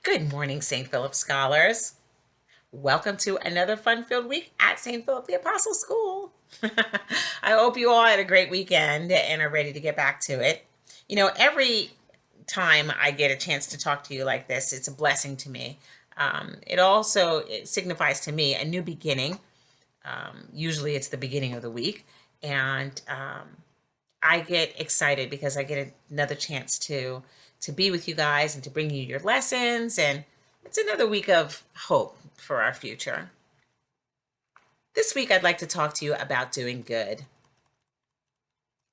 Good morning, St. Philip Scholars. Welcome to another fun-filled week at St. Philip the Apostle School. I hope you all had a great weekend and are ready to get back to it. Every time I get a chance to talk to you like this, it's a blessing to me. It signifies to me a new beginning. Usually it's the beginning of the week. And I get excited because I get another chance to be with you guys and to bring you your lessons, and it's another week of hope for our future. This week I'd like to talk to you about doing good.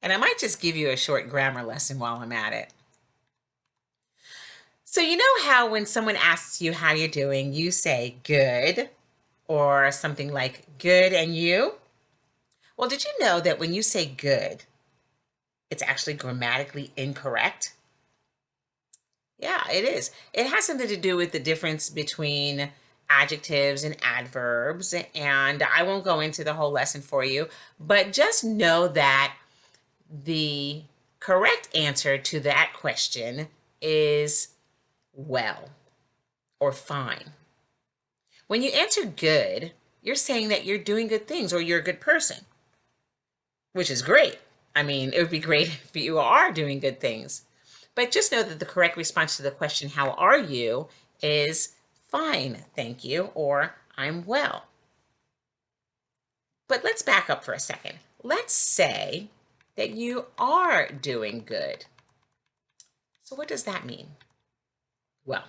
And I might just give you a short grammar lesson while I'm at it. So you know how when someone asks you how you're doing, you say good or something like good and you? Well, did you know that when you say good, it's actually grammatically incorrect? Yeah, it is. It has something to do with the difference between adjectives and adverbs, and I won't go into the whole lesson for you, but just know that the correct answer to that question is well or fine. When you answer good, you're saying that you're doing good things or you're a good person, which is great. I mean, it would be great if you are doing good things. But just know that the correct response to the question, how are you, is fine, thank you, or I'm well. But let's back up for a second. Let's say that you are doing good. So what does that mean? Well,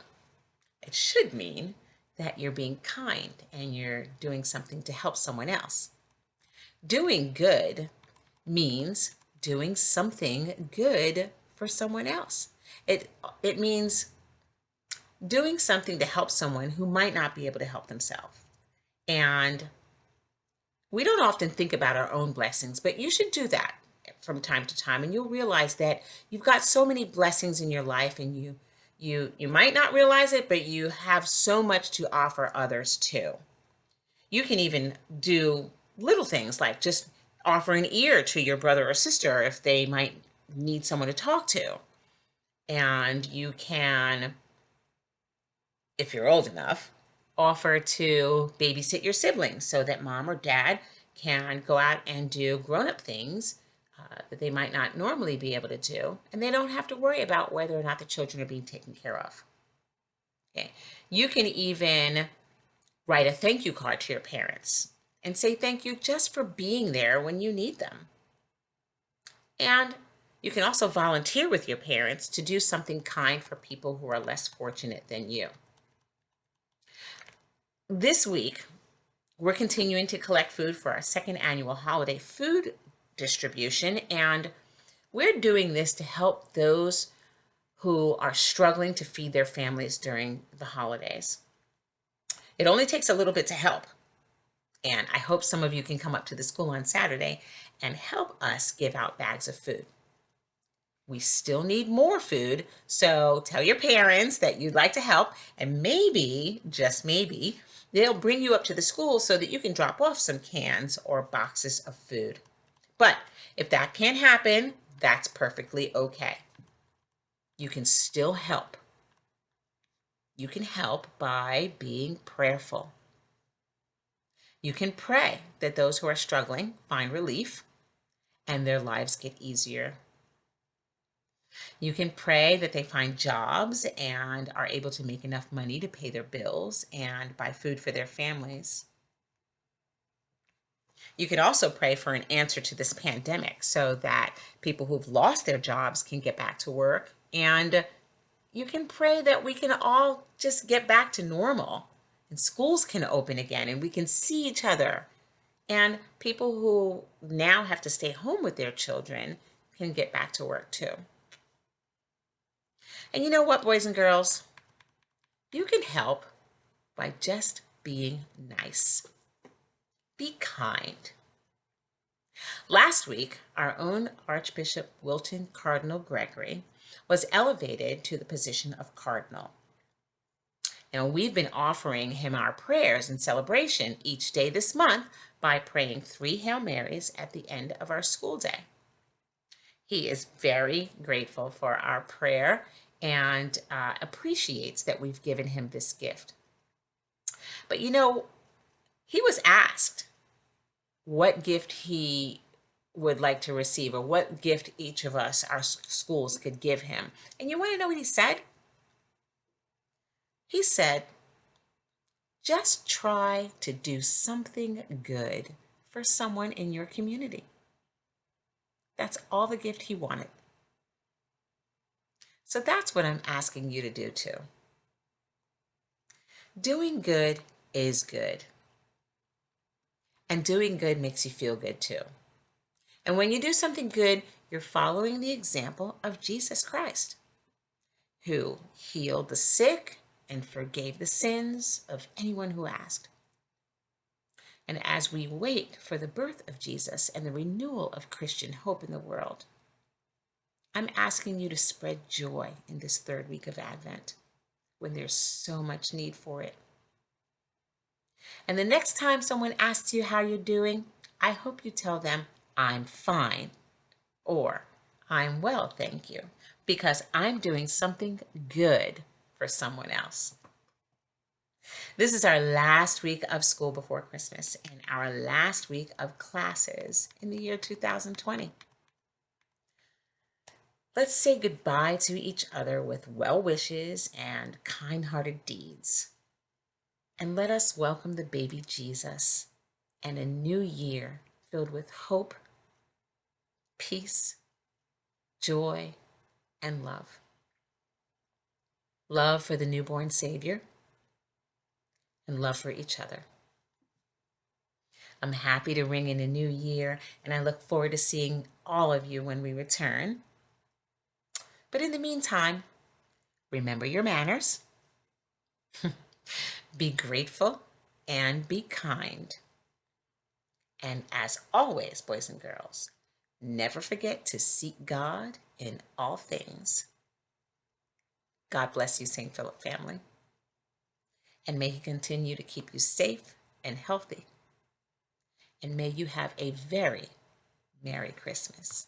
it should mean that you're being kind and you're doing something to help someone else. Doing good means doing something good for someone else. It means doing something to help someone who might not be able to help themselves. And we don't often think about our own blessings, but you should do that from time to time, and you'll realize that you've got so many blessings in your life, and you might not realize it, but you have so much to offer others too. You can even do little things like just offer an ear to your brother or sister if they might need someone to talk to. And you can, if you're old enough, offer to babysit your siblings so that mom or dad can go out and do grown-up things that they might not normally be able to do, and they don't have to worry about whether or not the children are being taken care of. Okay. You can even write a thank you card to your parents and say thank you just for being there when you need them. And you can also volunteer with your parents to do something kind for people who are less fortunate than you. This week, we're continuing to collect food for our second annual holiday food distribution, and we're doing this to help those who are struggling to feed their families during the holidays. It only takes a little bit to help, and I hope some of you can come up to the school on Saturday and help us give out bags of food. We still need more food, so tell your parents that you'd like to help, and maybe, just maybe, they'll bring you up to the school so that you can drop off some cans or boxes of food. But if that can't happen, that's perfectly okay. You can still help. You can help by being prayerful. You can pray that those who are struggling find relief and their lives get easier. You can pray that they find jobs and are able to make enough money to pay their bills and buy food for their families. You can also pray for an answer to this pandemic so that people who've lost their jobs can get back to work. And you can pray that we can all just get back to normal and schools can open again and we can see each other. And people who now have to stay home with their children can get back to work too. And you know what, boys and girls? You can help by just being nice. Be kind. Last week, our own Archbishop Wilton Cardinal Gregory was elevated to the position of cardinal. And we've been offering him our prayers in celebration each day this month by praying 3 Hail Marys at the end of our school day. He is very grateful for our prayer and appreciates that we've given him this gift. But he was asked what gift he would like to receive, or what gift each of us, our schools, could give him. And you want to know what he said? He said, just try to do something good for someone in your community. That's all the gift he wanted. So that's what I'm asking you to do too. Doing good is good. And doing good makes you feel good too. And when you do something good, you're following the example of Jesus Christ, who healed the sick and forgave the sins of anyone who asked. And as we wait for the birth of Jesus and the renewal of Christian hope in the world, I'm asking you to spread joy in this third week of Advent when there's so much need for it. And the next time someone asks you how you're doing, I hope you tell them, I'm fine, or I'm well, thank you, because I'm doing something good for someone else. This is our last week of school before Christmas and our last week of classes in the year 2020. Let's say goodbye to each other with well wishes and kind-hearted deeds. And let us welcome the baby Jesus and a new year filled with hope, peace, joy, and love. Love for the newborn Savior and love for each other. I'm happy to ring in a new year, and I look forward to seeing all of you when we return. But in the meantime, remember your manners, be grateful, and be kind. And as always, boys and girls, never forget to seek God in all things. God bless you, St. Philip family. And may he continue to keep you safe and healthy. And may you have a very Merry Christmas.